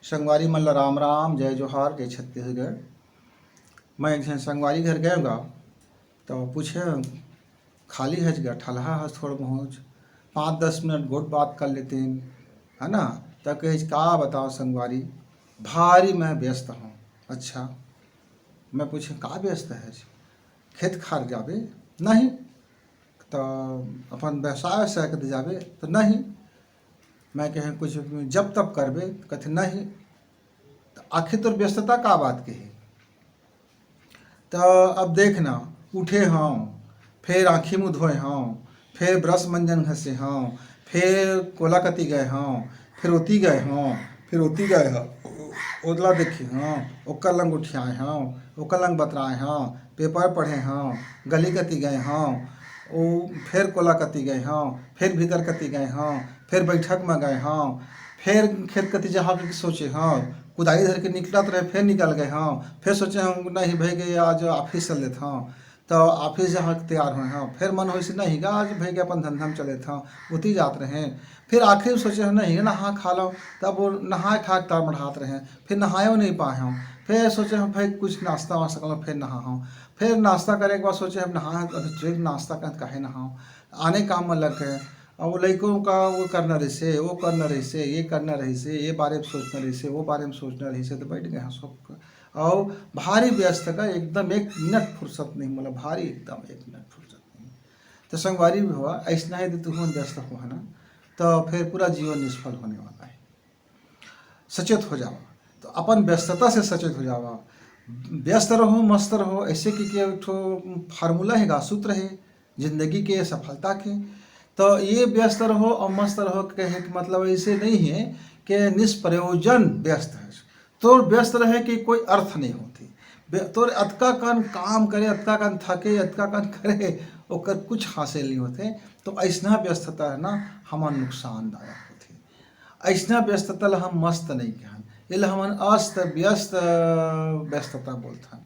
संगवारी मन ला राम राम, जय जोहार, जय छत्तीसगढ़। मैं एक झन संगवारी घर गएगा तो पूछे खाली हज गा, ठलहा हस थोड़ा बहुत 5-10 मिनट गोट बात कर लेते हैं, है ना। तब कहे का बताओ संगवारी, भारी मैं व्यस्त हूँ। अच्छा, मैं पूछे का व्यस्त है? खेत खार जाबे? नहीं। तो अपन व्यवसाय से कर जाबे? तो नहीं। मैं कहे कुछ जब तब करबे? कहते नहीं। तो आखिर तो व्यस्तता का बात के है? तो अब देखना, उठे हों, फिर आँखी मुँह धोए हों, फिर ब्रश मंजन घसे हों, फिर कोला कती गए हों, फिर ओती गए हों, फिर ओती गए हों, ओदला देखे हों, ओकर लंग उठियाए हों, ओकर लंग बतराए हों, पेपर पढ़े हों, गली कती गए हों, ओ फिर कोला कती गए हों, फिर भीतर कती गए हों, फिर बैठक में गए हों, फिर खेत कती जहाँ के सोचे हों, कुदाई धर के निकलत रहे, फिर निकल गए हों, फिर सोचे हम नहीं भाई गए आज ऑफिस चल लेते हों, तो ऑफिस जहाँ तैयार हुए हों, फिर मन हो से नहीं गा आज भाई के अपन धंधा में चले हों, उती जात रहे। फिर आखिर में सोचे नहीं नहा खा लो, तब वो नहाए खा तार बढ़ाते रहे, फिर नहाए नहीं पाए हों, फिर सोचे हम भाई कुछ नाश्ता वास्ता कर लो, फिर नहा हों, फिर नाश्ता करे के बाद सोचे हम नहा अभी नाश्ता कर काहे नहाओ, आने काम में लग गए। और वो लड़कों का वो करना रही से, वो करना रही से, ये करना रही से, ये बारे में सोचना रही से, वो बारे में सोचना रही से, तो बैठ गए हैं सब। और भारी व्यस्त का एकदम 1 मिनट फुर्सत नहीं, मतलब भारी एकदम 1 मिनट फुर्सत नहीं। तो संगवारी भी हुआ ऐसा है, तू व्यस्त हो है ना, तो फिर पूरा जीवन निष्फल होने वाला है। सचेत हो जावा, तो अपन व्यस्तता से सचेत हो जावा। व्यस्त रहो मस्त रहो, ऐसे की एक ठो फार्मूला है, सूत्र है जिंदगी के सफलता के। तो ये व्यस्त रहो और मस्त रहो कहे कि मतलब ऐसे नहीं है कि निष्प्रयोजन व्यस्त है। तो व्यस्त रहे कि कोई अर्थ नहीं होती, तो अतका कन काम करे, अतका कन थके, अतका कन करे, ओकर कुछ हासिल नहीं होते। तो ऐसा व्यस्तता है ना हमार नुकसानदायक होती। ऐसा व्यस्तता ला हम मस्त नहीं कहन, ये हमन अस्त व्यस्त व्यस्तता बोलथन।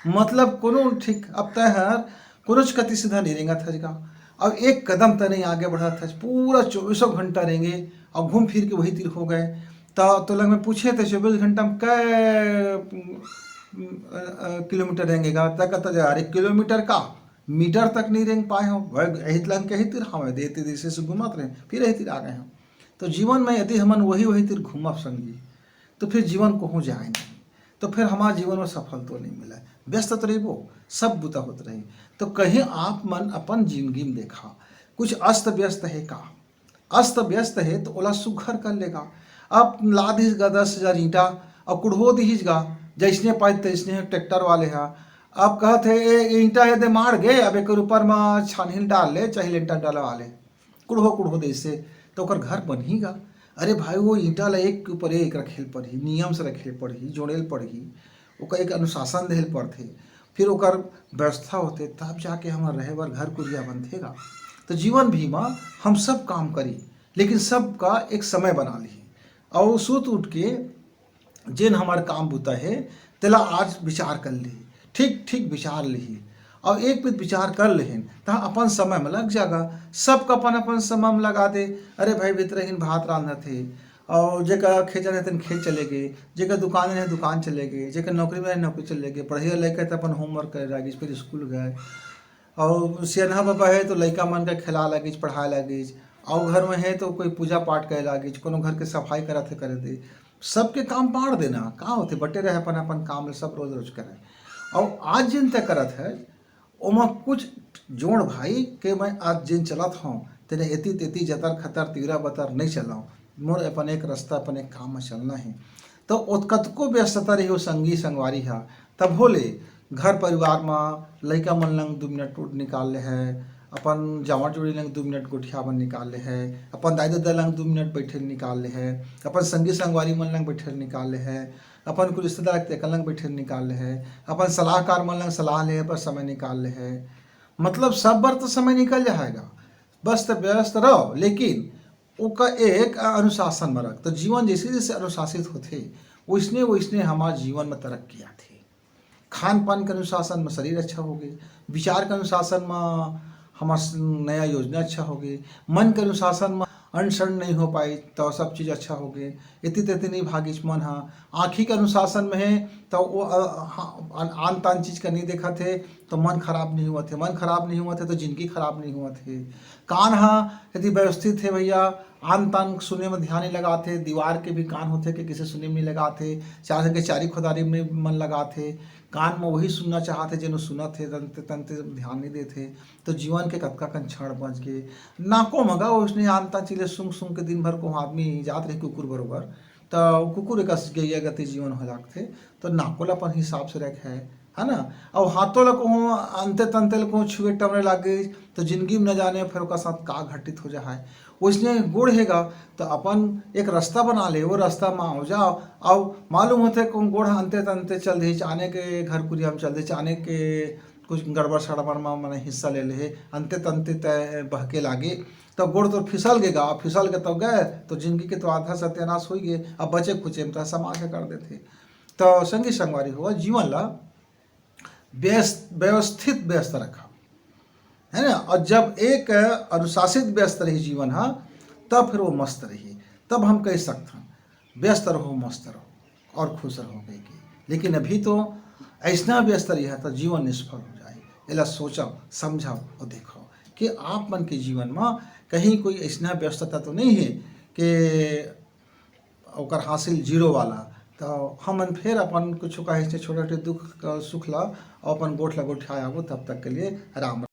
मतलब कोनो ठीक अब तय हर कुछ कति सीधा नहीं रेंगत हज का, अब एक कदम तो नहीं आगे बढ़त हज, पूरा 24 घंटा रहेंगे और घूम फिर के वही तीर हो गए। तो लग में पूछे थे 24 घंटा में कै किलोमीटर रेंगेगा? तक कहता जा 1 किलोमीटर का मीटर तक नहीं रेंग पाए हो, यही लंग के ही तीर हमें देते देशे से घुमत रहे, फिर यही तीर आ गए हम। तो जीवन में यदि हमन वही तीर घूमब संगी, तो फिर जीवन को हो जाए नहीं, तो फिर हमारे जीवन में सफल तो नहीं मिला। व्यस्त तो रही वो सब बुता होते रही। तो कहीं आप मन अपन जिंदगी में देखा कुछ अस्त व्यस्त है का? अस्त व्यस्त है तो ओला सुघर कर लेगा। अब ला दीज गा 10,000 ईंटा और कुढ़ो दीज गा, जैसने पाए तैसने ट्रैक्टर वाले हा। अब कहते है ईंटा है दे मार गए, अब एक ऊपर में छानहीन डाल ले, चाहे लेंटर डलवा ले, कुढ़ो देसे तो ओकर घर बन ही गा। अरे भाई वो ईंटा ला एक के ऊपर एक रखेल पड़ही, नियम से रखेल पड़ही, जोड़ेल पड़ही, ओकर एक अनुशासन देल पड़थे, फिर ओकर व्यवस्था होते, तब जाके हमार रहे बर घर कुरिया बनथेगा। तो जीवन भी में हम सब काम करी, लेकिन सबका एक समय बना ली और सुत उठ के जिन हमार काम बुता है तेला आज विचार कर ली, ठीक ठीक विचार ली और एक भी विचार कर लेहिन तो अपन समय में लग जाएगा। सबका अपन अपन समय में लगा दे। अरे भाई भीतर भात रांधना थे और जेका खेत जाने थे खेत चले गए, जेका दुकान है दुकान चले गए, जेका नौकरी में नौकरी चले गए, पढ़िया लेके तो अपन होमवर्क कर लगी, फिर स्कूल गए। और सियाना बाबा है तो लड़का मन का खिला लगी, पढ़ाए लगी, और घर में है तो कोई पूजा पाठ करे लगी, कोनो घर के सफाई करते करे दे, सबके काम बांट देना का होते, बटे रहे अपन अपन काम सब रोज रोज करे। और आज जिन तय करत है ओमा कुछ जोड़ भाई के मैं आज जिन चलत हूँ तेने एती तेती जतर खतर तीरा बतर नहीं चलाऊँ, मोर अपन एक रास्ता अपन एक काम में चलना है। तो कतको व्यस्तता रही हो संगी संगवारी हा, तब होले घर परिवार में लड़का मन लंग 2 मिनट निकाल ले है, अपन जामा जोड़ी लंग 2 मिनट गोठिया मन निकाल ले है, अपन दाई दादा लंग 2 मिनट बैठे निकाल ले है, अपन संगी संगवारी मन लंग बैठे निकाल ले है, अपन को रिश्तेदार के लंग बैठे निकाल ले है, अपन सलाहकार मन लंग सलाह ले पर समय निकाल ले है। मतलब सब बार तो समय निकल जाएगा, बस तो व्यस्त रहो, लेकिन ओका एक अनुशासन में रख। तो जीवन जैसे जैसे अनुशासित होते वैसने वैसने हमारे जीवन में तरक्की आती। खान पान के अनुशासन में शरीर अच्छा हो गए, विचार के अनुशासन में हमार नया योजना अच्छा हो गई, मन के अनुशासन में अनशन नहीं हो पाई तो सब चीज़ अच्छा हो गए। इति तेती नहीं भागिच मन हाँ, आँखी के अनुशासन में है तो वो आन तान चीज़ का नहीं देखा थे तो मन खराब नहीं हुआ थे, मन खराब नहीं हुआ थे तो जिंदगी खराब नहीं हुआ थे। कान हाँ यदि व्यवस्थित है भैया, आन तान सुनने में ध्यान नहीं लगाते, दीवार के भी कान होते कि किसी सुनने में नहीं लगाते, चार के चारी खुदारी में मन लगाते, कान में वही सुनना चाहते जेनो सुनत थे, तंते तंते ध्यान नहीं देते तो जीवन के कतका कन क्षण बच गए। नाको मगा उसने आनता चिले सुंग सुंग के दिन भर को आदमी जात रहे कुकुर बरोबर, तो कुकुर एक गैया गति जीवन हो जाते तो नाकोला पर हिसाब से रखे है ना। और हाथों ला कहूँ अंते तंते को छुए टमने लगे तो जिंदगी में न जाने फिर उसका साथ का घटित हो जाए। उसने गुड़ हैगा तो अपन एक रास्ता बना ले, वो रास्ता में हो जाओ। अब मालूम होते कौन गोड़ अंते तंते चल दे चाने के घर कुरिया में चल दे चाने के कुछ गड़बड़ सड़बड़ में मैंने हिस्सा ले ले अंते तंते तय बहके लागे तो गोड़ तो फिसल गेगा, फिसल के तो गए तो जिंदगी के तो आधा सत्यानाश हो गए। अब बचे कुचे में तो समाज कर देते। तो संगी संगवारी हुआ जीवन ला व्यवस्थित व्यस्त रखा है ना। और जब एक अनुशासित व्यस्त रही जीवन हाँ तब फिर वो मस्त रही, तब हम कह सकते हैं व्यस्त रहो मस्त रहो और खुश रहोगे कि। लेकिन अभी तो ऐसा व्यस्त रही है तो जीवन निष्फल हो जाए। एला सोचो समझो और देखो कि आप मन के जीवन में कहीं कोई ऐसा व्यस्तता तो नहीं है कि ओकर हासिल जीरो वाला। तो हमन फिर अपन कुछ कहे छोटे छोटे दुख सुख ला और अपन गोठ ला गोठाया तब तक के लिए राम।